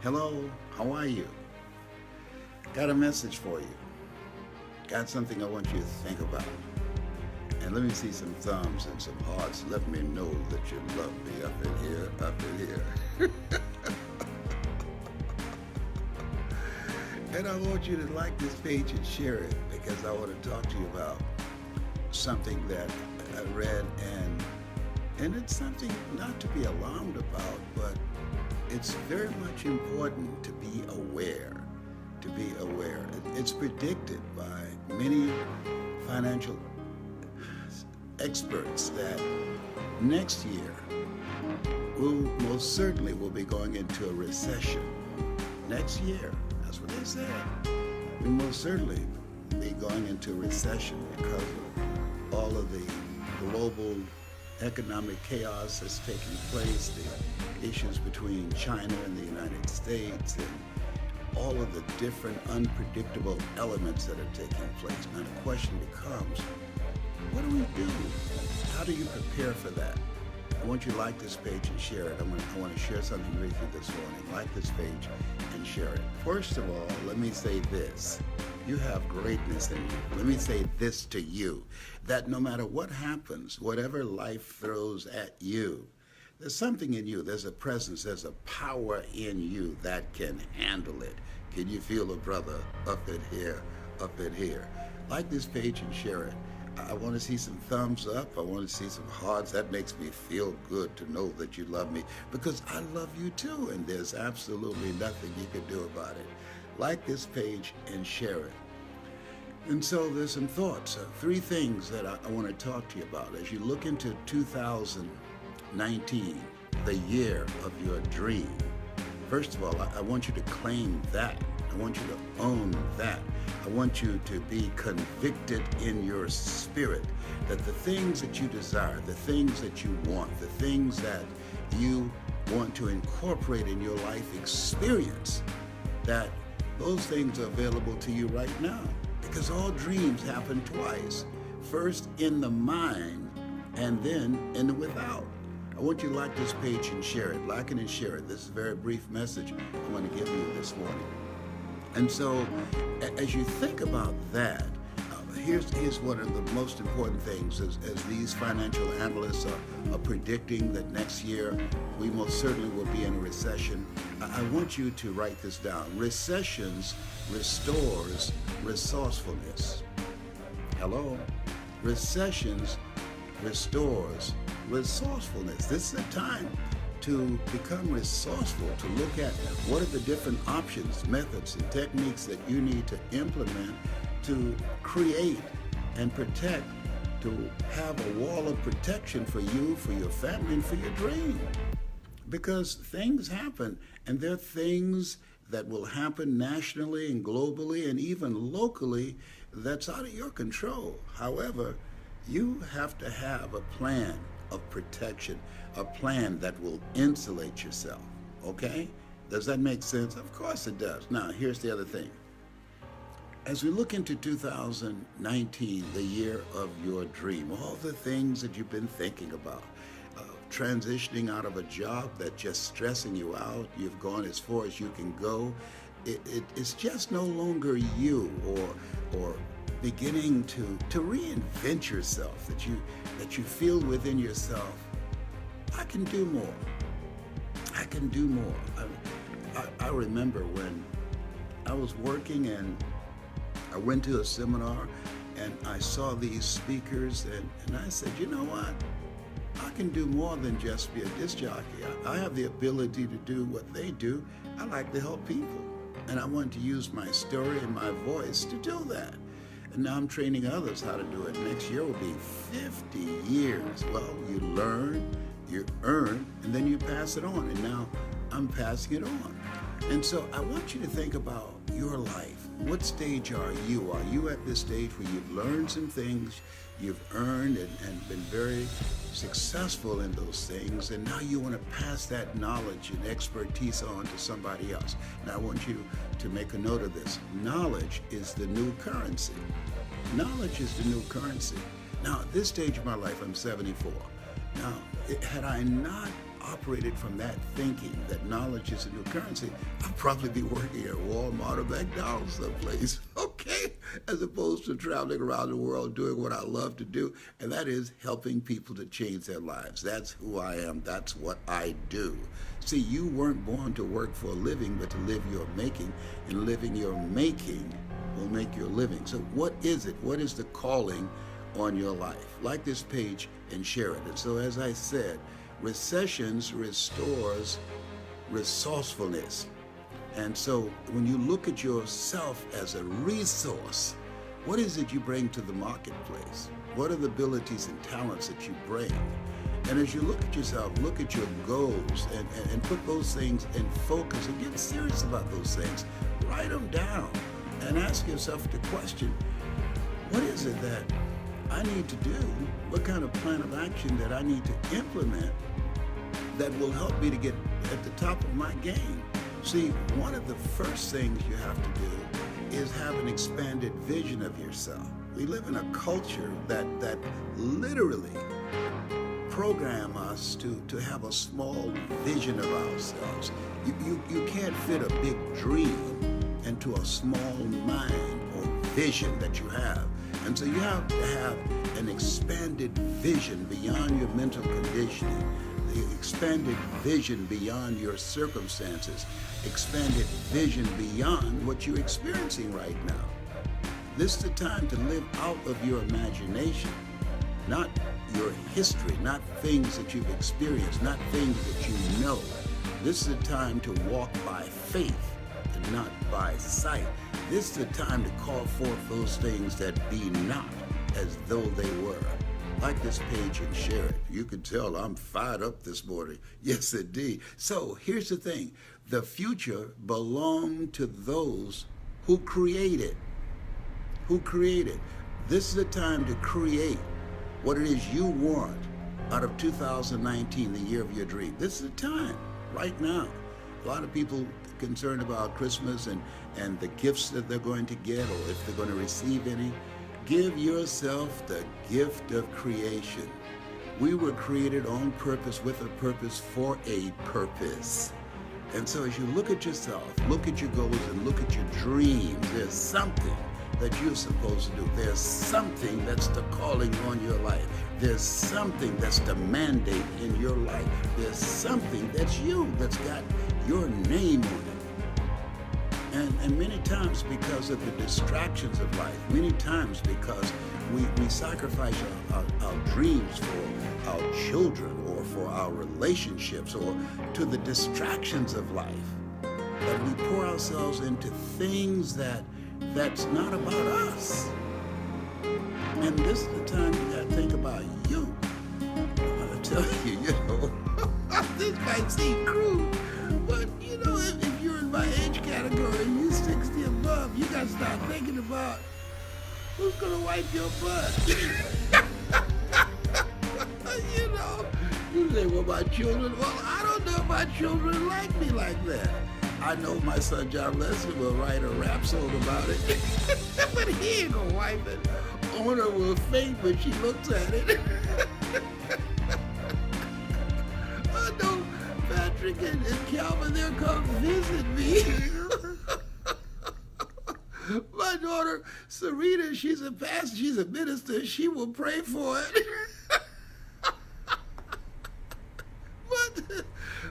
Hello, how are you? Got a message for you. Got something I want you to think about. And let me see some thumbs and some hearts. Let me know that you love me up in here, up in here. And I want you to like this page and share it because I want to talk to you about something that I read and it's something not to be alarmed about, but it's very much important to be aware. To be aware. It's predicted by many financial experts that next year we most certainly will be going into a recession. Next year, that's what they said. We most certainly be going into a recession because of all of the global economic chaos that's taking place, the issues between China and the United States, and all of the different unpredictable elements that are taking place. Now the question becomes, what do we do? How do you prepare for that? I want you to like this page and share it. I want to share something with you this morning. Like this page and share it. First of all, let me say this. You have greatness in you. Let me say this to you, that no matter what happens, whatever life throws at you, there's something in you. There's a presence. There's a power in you that can handle it. Can you feel a brother up in here, up in here? Like this page and share it. I want to see some thumbs up. I want to see some hearts. That makes me feel good to know that you love me because I love you too, and there's absolutely nothing you can do about it. Like this page and share it. And so there's some thoughts, three things that I want to talk to you about as you look into 2019, the year of your dream. First of all, I want you to claim that. I want you to own that. I want you to be convicted in your spirit that the things that you desire, the things that you want, the things that you want to incorporate in your life experience, that those things are available to you right now. Because all dreams happen twice. First in the mind and then in the without. I want you to like this page and share it. Like it and share it. This is a very brief message I want to give you this morning. And so as you think about that, here's one of the most important things as these financial analysts are predicting that next year we most certainly will be in a recession. I want you to write this down. Recessions restores resourcefulness. Hello? Recessions restores resourcefulness. This is a time to become resourceful, to look at what are the different options, methods, and techniques that you need to implement to create and protect, to have a wall of protection for you, for your family, and for your dream. Because things happen, and there are things that will happen nationally and globally and even locally that's out of your control. However, you have to have a plan of protection, a plan that will insulate yourself, okay? Does that make sense? Of course it does. Now, here's the other thing. As we look into 2019, the year of your dream, all the things that you've been thinking about, transitioning out of a job that's just stressing you out, you've gone as far as you can go, it's just no longer you, or beginning to reinvent yourself, that you feel within yourself, I can do more. I can do more. I remember when I was working and I went to a seminar and I saw these speakers and I said, you know what? I can do more than just be a disc jockey. I have the ability to do what they do. I like to help people. And I want to use my story and my voice to do that. And now I'm training others how to do it. Next year will be 50 years. Well, you learn, you earn, and then you pass it on. And now I'm passing it on. And so I want you to think about your life. What stage are you? Are you at this stage where you've learned some things, you've earned and been very successful in those things, and now you want to pass that knowledge and expertise on to somebody else? Now I want you to make a note of this. Knowledge is the new currency. Knowledge is the new currency. Now, at this stage of my life, I'm 74. Now, had I not operated from that thinking that knowledge is a new currency, I'd probably be working at Walmart or McDonald's someplace, okay? As opposed to traveling around the world doing what I love to do, and that is helping people to change their lives. That's who I am. That's what I do. See, you weren't born to work for a living, but to live your making, and living your making will make your living. So what is it? What is the calling on your life? Like this page and share it. And so as I said, recessions restores resourcefulness. And so when you look at yourself as a resource, what is it you bring to the marketplace? What are the abilities and talents that you bring? And as you look at yourself, look at your goals and put those things in focus and get serious about those things. Write them down and ask yourself the question, what is it that I need to do? What kind of plan of action that I need to implement that will help me to get at the top of my game? See, one of the first things you have to do is have an expanded vision of yourself. We live in a culture that literally program us to have a small vision of ourselves. You can't fit a big dream into a small mind or vision that you have. And so you have to have an expanded vision beyond your mental conditioning, the expanded vision beyond your circumstances, expanded vision beyond what you're experiencing right now. This is the time to live out of your imagination, not your history, not things that you've experienced, not things that you know. This is the time to walk by faith and not by sight. This is the time to call forth those things that be not as though they were. Like this page and share it. You can tell I'm fired up this morning. Yes, indeed. So here's the thing. The future belongs to those who create it. Who create it. This is the time to create what it is you want out of 2019, the year of your dream. This is the time, right now. A lot of people concerned about Christmas and the gifts that they're going to get or if they're going to receive any. Give yourself the gift of creation. We were created on purpose, with a purpose, for a purpose. And so as you look at yourself, look at your goals, and look at your dreams, there's something that you're supposed to do. There's something that's the calling on your life. There's something that's the mandate in your life. There's something that's you, that's got your name on it. And many times because of the distractions of life, many times because we sacrifice our dreams for our children or for our relationships or to the distractions of life, that we pour ourselves into things that's not about us. And this is the time you gotta think about you. I tell you, this might seem crude, but if you're in my age category, you're 60 above, you gotta start thinking about who's gonna wipe your butt. You say, well, my children, well, I don't know if my children like me like that. I know my son John Leslie will write a rap song about it, but he ain't gonna wipe it. Owner will faint when she looks at it. I know Patrick and Calvin, they'll come visit me. My daughter Serena, she's a pastor, she's a minister, she will pray for it.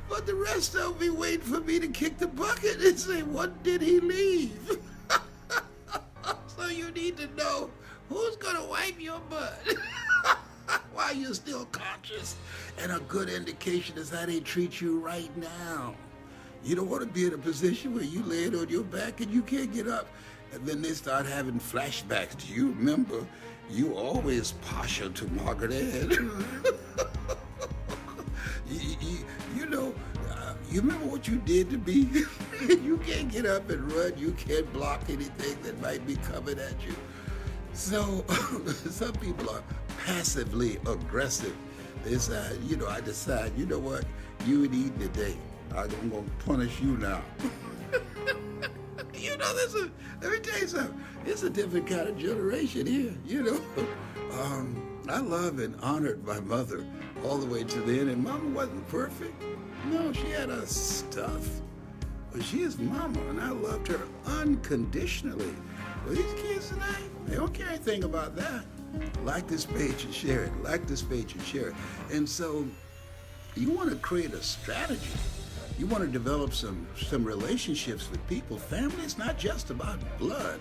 But the rest of them be waiting for me to kick the bucket and say, what did he leave? So you need to know who's going to wipe your butt while you're still conscious. And a good indication is how they treat you right now. You don't want to be in a position where you laying on your back and you can't get up. And then they start having flashbacks. Do you remember you always partial to Margaret Ann? You remember what you did to me? You can't get up and run. You can't block anything that might be coming at you. So some people are passively aggressive. They say, I decide, you know what? You ain't eating today. I'm going to punish you now. Let me tell you something. It's a different kind of generation here, I love and honored my mother all the way to the end, and Mama wasn't perfect. No, she had her stuff, but she is Mama, and I loved her unconditionally. Well, these kids today, they don't care anything about that. Like this page and share it. Like this page and share it. And so, you want to create a strategy. You want to develop some relationships with people. Family is not just about blood.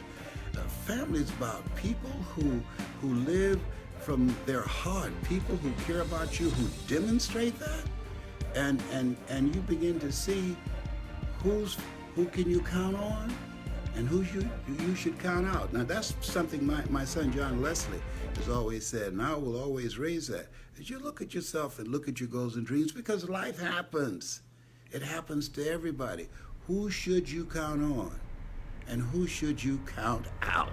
Family is about people who live from their heart, people who care about you, who demonstrate that, and you begin to see who can you count on and who you should count out. Now that's something my son John Leslie has always said, and I will always raise that. As you look at yourself and look at your goals and dreams, because life happens. It happens to everybody. Who should you count on? And who should you count out?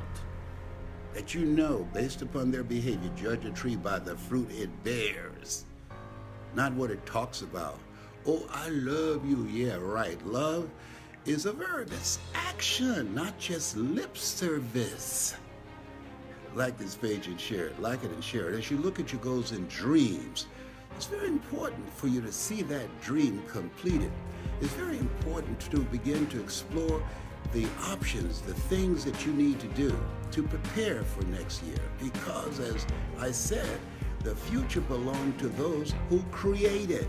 That you know, based upon their behavior, judge a tree by the fruit it bears, not what it talks about. Oh, I love you. Yeah, right. Love is a verb. It's action, not just lip service. Like this page and share it. Like it and share it. As you look at your goals and dreams, it's very important for you to see that dream completed. It's very important to begin to explore the options, the things that you need to do to prepare for next year. Because, as I said, the future belongs to those who create it.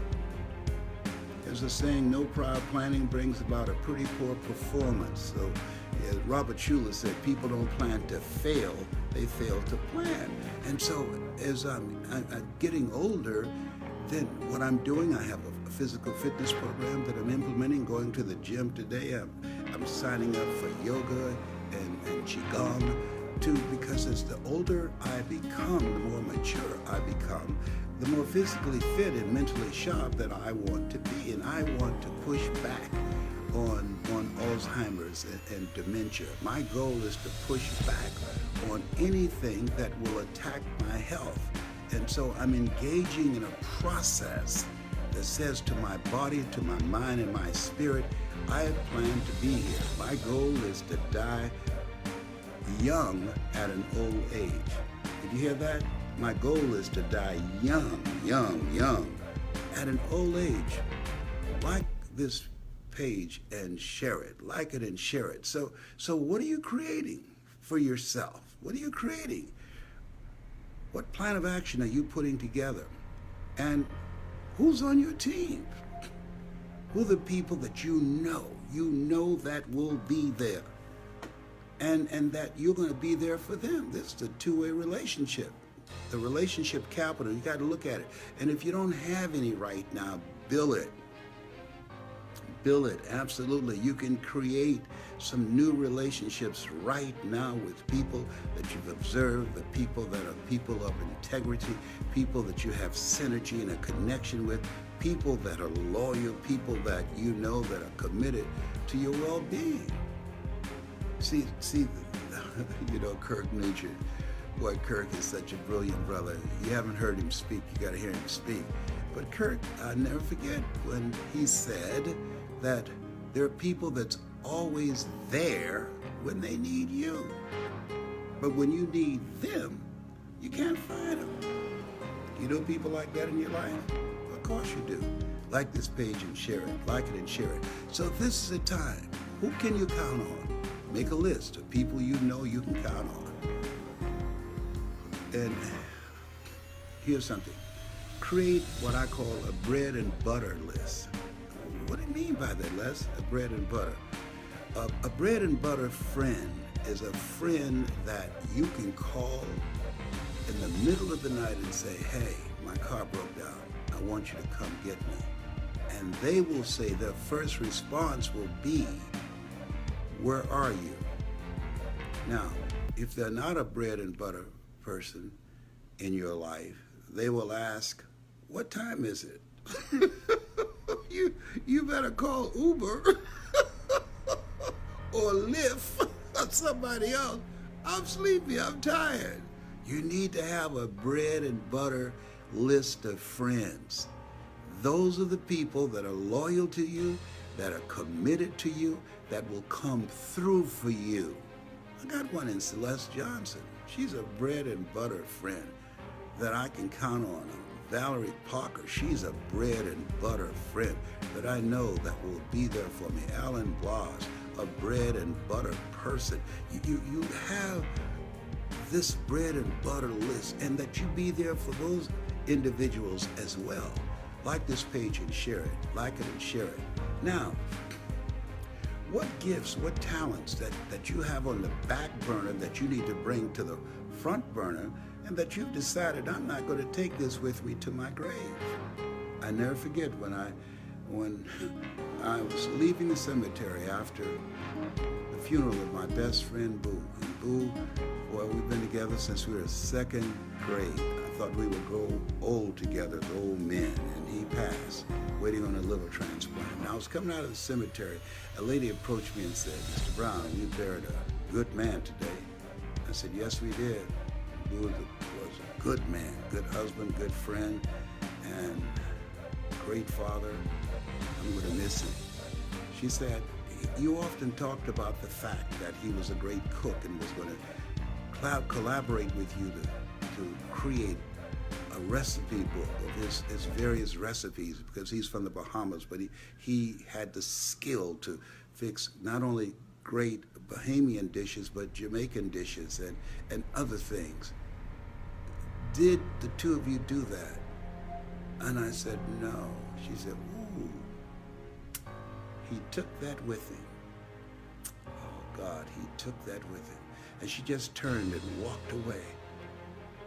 There's a saying, no prior planning brings about a pretty poor performance. So, as Robert Schuller said, people don't plan to fail, they fail to plan. And so, as I'm getting older, then what I'm doing, I have a physical fitness program that I'm implementing, going to the gym today. I'm signing up for yoga and qigong too, because as the older I become, the more mature I become, the more physically fit and mentally sharp that I want to be. And I want to push back on Alzheimer's and dementia. My goal is to push back on anything that will attack my health. And so I'm engaging in a process that says to my body, to my mind, and my spirit, I plan to be here. My goal is to die young at an old age. Did you hear that? My goal is to die young at an old age. Like this page and share it. Like it and share it. So what are you creating for yourself? What are you creating? What plan of action are you putting together? And who's on your team? Who are the people that you know that will be there? And that you're going to be there for them. This is a two-way relationship. The relationship capital, you got to look at it. And if you don't have any right now, build it. Build it, absolutely. You can create some new relationships right now with people that you've observed, the people that are people of integrity, people that you have synergy and a connection with, people that are loyal, people that you know that are committed to your well-being. See, you know, Kirk Nugent. Boy, Kirk is such a brilliant brother. You haven't heard him speak, you got to hear him speak. But Kirk, I'll never forget when he said that there are people that's always there when they need you. But when you need them, you can't find them. You know people like that in your life? Of course you do. Like this page and share it. Like it and share it. So this is the time. Who can you count on? Make a list of people you know you can count on. And here's something. Create what I call a bread and butter list. What do you mean by that, Les? A bread and butter. A bread and butter friend is a friend that you can call in the middle of the night and say, hey, my car broke down. I want you to come get me. And they will say, their first response will be, where are you? Now, if they're not a bread and butter person in your life, they will ask, what time is it? You better call Uber or Lyft or somebody else. I'm sleepy, I'm tired. You need to have a bread and butter list of friends. Those are the people that are loyal to you, that are committed to you, that will come through for you. I got one in Celeste Johnson. She's a bread and butter friend that I can count on. Valerie Parker, she's a bread and butter friend that I know that will be there for me. Alan Blas, a bread and butter person. You have this bread and butter list, and that you be there for those individuals as well. Like this page and share it. Like it and share it. Now, what gifts, what talents that you have on the back burner that you need to bring to the front burner, and that you've decided, I'm not going to take this with me to my grave. I never forget when I was leaving the cemetery after the funeral of my best friend Boo. And Boo, boy, we've been together since we were second grade. I thought we would grow old together as old men, and he passed, waiting on a liver transplant. And I was coming out of the cemetery. A lady approached me and said, Mr. Brown, we buried a good man today. I said, yes, we did. Boo was a good man, good husband, good friend, and great father. I'm going to miss him. She said, you often talked about the fact that he was a great cook and was going to collaborate with you to create a recipe book of his various recipes, because he's from the Bahamas, but he had the skill to fix not only great Bahamian dishes, but Jamaican dishes and other things. Did the two of you do that? And I said, no. She said, ooh, he took that with him. Oh God, he took that with him. And she just turned and walked away.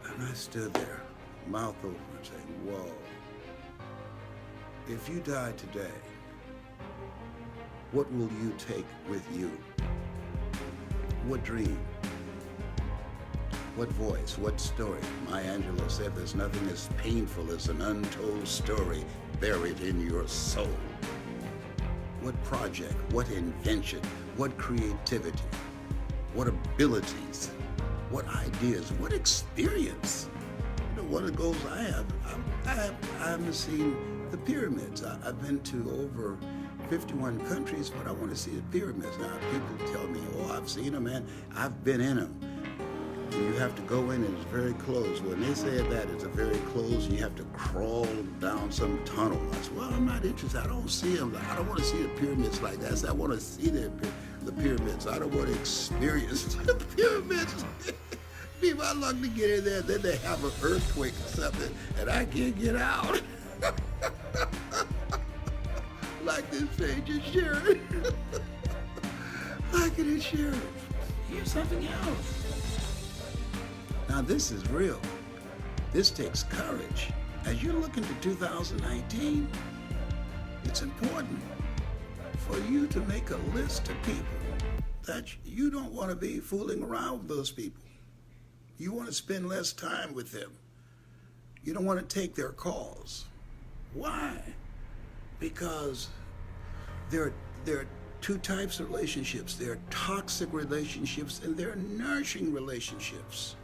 And I stood there, mouth open, saying, whoa. If you die today, what will you take with you? What dream? What voice? What story? Maya Angelou said there's nothing as painful as an untold story buried in your soul. What project? What invention? What creativity? What abilities? What ideas? What experience? You know, one of the goals I haven't seen the pyramids. I've been to over 51 countries, but I want to see the pyramids. Now, people tell me, oh, I've seen them, and I've been in them. And you have to go in, and it's very closed. When they say that it's a very closed, and you have to crawl down some tunnel. I said, well, I'm not interested. I don't see them. I don't want to see the pyramids like that. I said, I want to see the pyramids. I don't want to experience the pyramids. Be my luck to get in there. Then they have an earthquake or something, and I can't get out. Like this page and share it. Like it and share it. Here's something else. Now this is real. This takes courage. As you look into 2019, it's important for you to make a list of people that you don't want to be fooling around with those people. You want to spend less time with them. You don't want to take their calls. Why? Because there are two types of relationships. There are toxic relationships and there are nourishing relationships.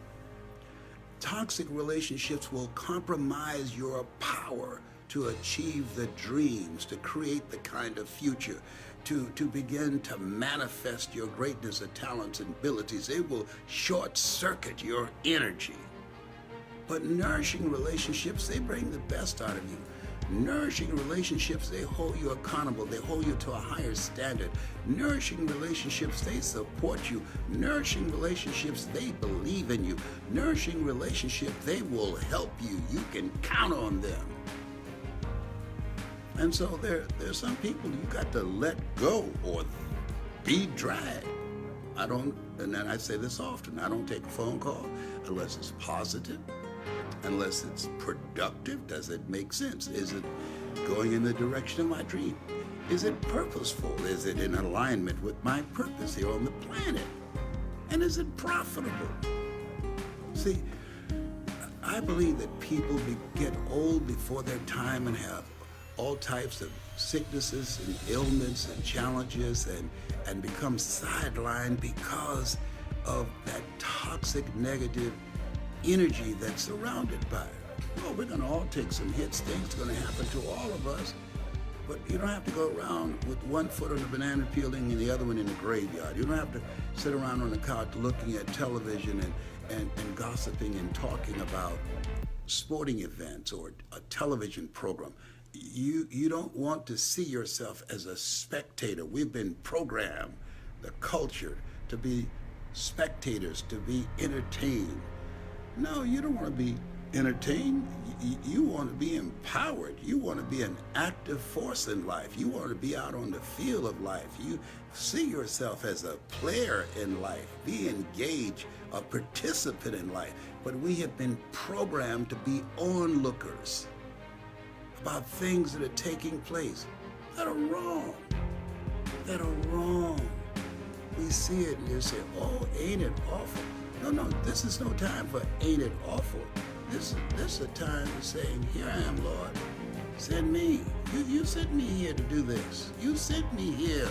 Toxic relationships will compromise your power to achieve the dreams, to create the kind of future, to begin to manifest your greatness of talents and abilities. They will short circuit your energy. But nourishing relationships, they bring the best out of you. Nourishing relationships, they hold you accountable. They hold you to a higher standard. Nourishing relationships, they support you. Nourishing relationships, they believe in you. Nourishing relationships, they will help you. You can count on them. And so there's some people you got to let go or be dragged. And then I say this often, I don't take a phone call unless it's positive. Unless it's productive. Does it make sense? Is it going in the direction of my dream? Is it purposeful? Is it in alignment with my purpose here on the planet? And is it profitable? See, I believe that people get old before their time and have all types of sicknesses and ailments and challenges and become sidelined because of that toxic, negative energy that's surrounded by it. Oh, we're going to all take some hits. Things are going to happen to all of us. But you don't have to go around with one foot on the banana peeling and the other one in the graveyard. You don't have to sit around on the couch looking at television and gossiping and talking about sporting events or a television program. You don't want to see yourself as a spectator. We've been programmed, the culture, to be spectators, to be entertained. No, you don't want to be entertained. You want to be empowered. You want to be an active force in life. You want to be out on the field of life. You see yourself as a player in life. Be engaged, a participant in life. But we have been programmed to be onlookers about things that are taking place that are wrong. That are wrong. We see it and you say, oh, ain't it awful? No, this is no time for ain't it awful. This is a time for saying, here I am, Lord. Send me. You sent me here to do this. You sent me here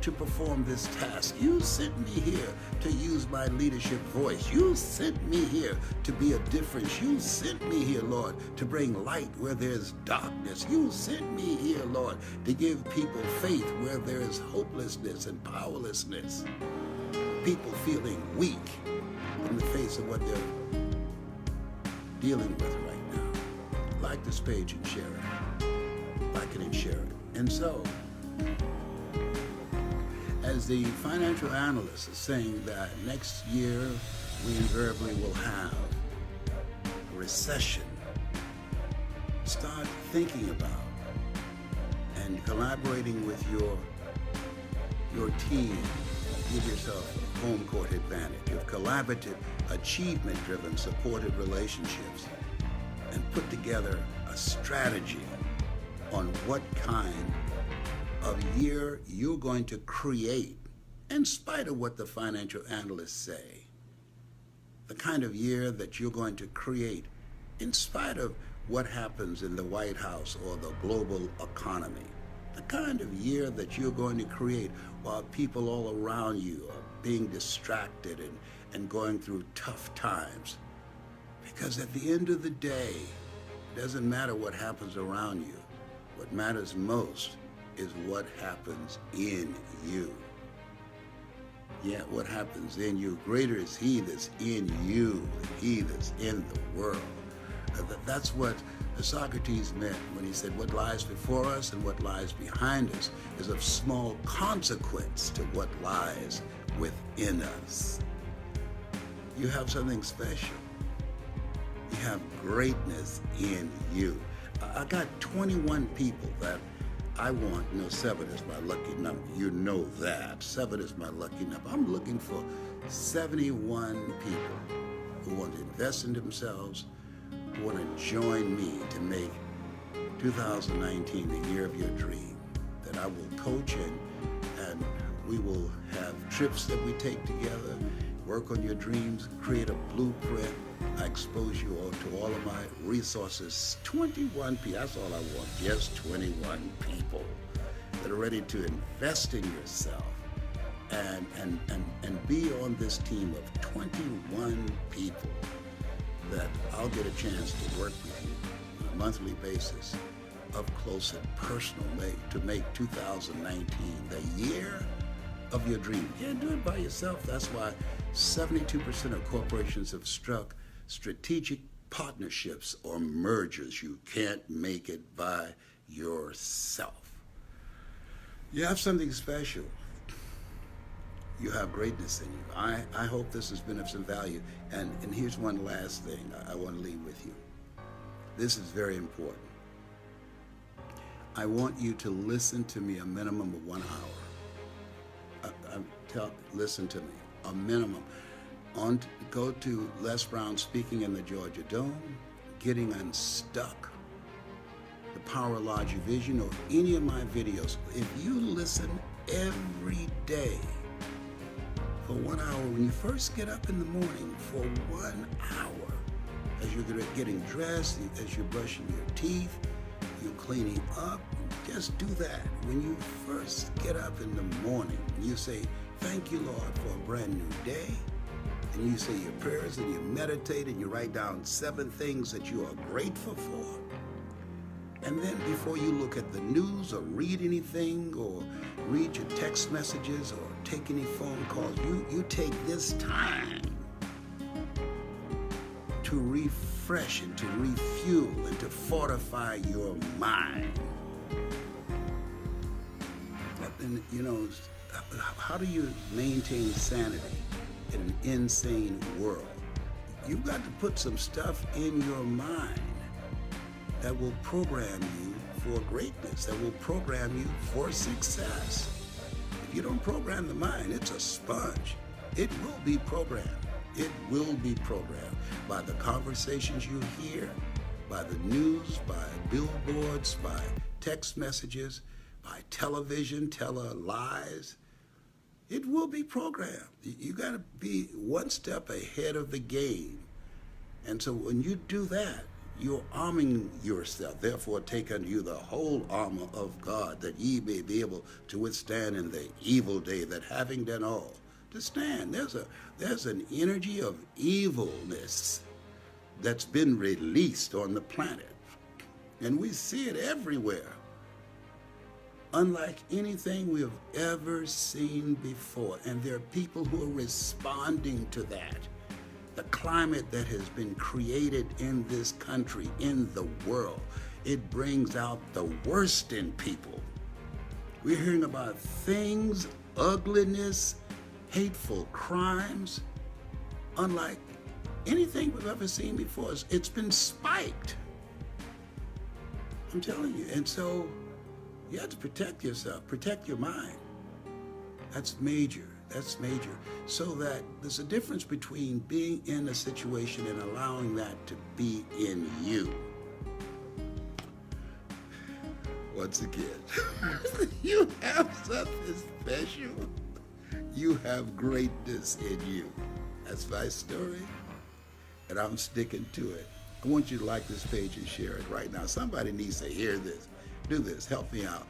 to perform this task. You sent me here to use my leadership voice. You sent me here to be a difference. You sent me here, Lord, to bring light where there's darkness. You sent me here, Lord, to give people faith where there is hopelessness and powerlessness. People feeling weak in the face of what they're dealing with right now. Like this page and share it. Like it and share it. And so, as the financial analyst is saying that next year we invariably will have a recession, start thinking about and collaborating with your team. Give yourself a home court advantage of collaborative, achievement-driven, supported relationships, and put together a strategy on what kind of year you're going to create, in spite of what the financial analysts say. The kind of year that you're going to create, in spite of what happens in the White House or the global economy. The kind of year that you're going to create while people all around you are being distracted and going through tough times. Because at the end of the day, it doesn't matter what happens around you. What matters most is what happens in you. Yeah, what happens in you. Greater is he that's in you than he that's in the world. That's what Socrates meant when he said what lies before us and what lies behind us is of small consequence to what lies within us. You have something special. You have greatness in you. I got 21 people that I want, 7 is my lucky number. You know that. 7 is my lucky number. I'm looking for 71 people who want to invest in themselves, who want to join me to make 2019 the year of your dream. That I will coach and we will have trips that we take together, work on your dreams, create a blueprint. I expose you all to all of my resources. 21 people, that's all I want, just 21 people that are ready to invest in yourself and be on this team of 21 people that I'll get a chance to work with you on a monthly basis, up close and personal, to make 2019 the year of your dream. You can't do it by yourself. That's why 72% of corporations have struck strategic partnerships or mergers. You can't make it by yourself. You have something special. You have greatness in you. I hope this has been of some value. And here's one last thing I want to leave with you. This is very important. I want you to listen to me a minimum of 1 hour. Listen to me, a minimum. Go to Les Brown Speaking in the Georgia Dome, Getting Unstuck, The Power of Larger Vision, or any of my videos. If you listen every day for 1 hour, when you first get up in the morning, for 1 hour, as you're getting dressed, as you're brushing your teeth, you're cleaning up, just do that. When you first get up in the morning, you say, thank you, Lord, for a brand new day. And you say your prayers and you meditate and you write down 7 things that you are grateful for. And then before you look at the news or read anything or read your text messages or take any phone calls, you take this time to refresh and to refuel and to fortify your mind. And, you know, how do you maintain sanity in an insane world? You've got to put some stuff in your mind that will program you for greatness, that will program you for success. If you don't program the mind, it's a sponge. It will be programmed. It will be programmed by the conversations you hear, by the news, by billboards, by text messages, by television, lies. It will be programmed. You got to be one step ahead of the game. And so when you do that, you're arming yourself. Therefore, take unto you the whole armor of God, that ye may be able to withstand in the evil day, that having done all, to stand. There's an energy of evilness that's been released on the planet. And we see it everywhere. Unlike anything we have ever seen before. And there are people who are responding to that. The climate that has been created in this country, in the world, it brings out the worst in people. We're hearing about things, ugliness, hateful crimes, unlike anything we've ever seen before. It's been spiked. I'm telling you. And so you have to protect yourself, protect your mind. That's major. That's major. So that there's a difference between being in a situation and allowing that to be in you. Once again, you have something special. You have greatness in you. That's my story, and I'm sticking to it. I want you to like this page and share it right now. Somebody needs to hear this. Do this. Help me out.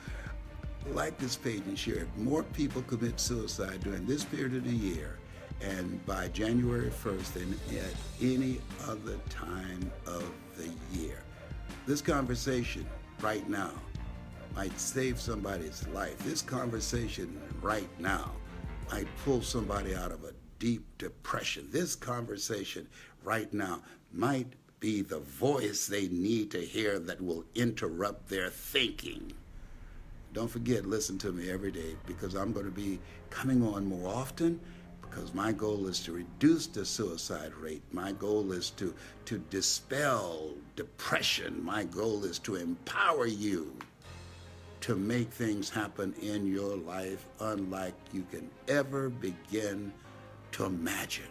Like this page and share it. More people commit suicide during this period of the year and by January 1st than at any other time of the year. This conversation right now might save somebody's life. This conversation right now might pull somebody out of a deep depression. This conversation right now might be the voice they need to hear that will interrupt their thinking. Don't forget, listen to me every day, because I'm going to be coming on more often, because my goal is to reduce the suicide rate. My goal is to dispel depression. My goal is to empower you to make things happen in your life unlike you can ever begin to imagine.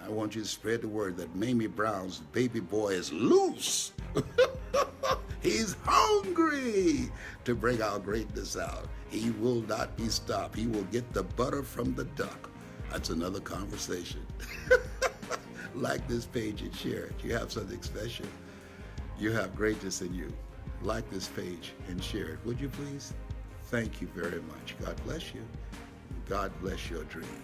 I want you to spread the word that Mamie Brown's baby boy is loose. He's hungry to bring our greatness out. He will not be stopped. He will get the butter from the duck. That's another conversation. Like this page and share it. You have something special. You have greatness in you. Like this page and share it. Would you please? Thank you very much. God bless you. God bless your dream.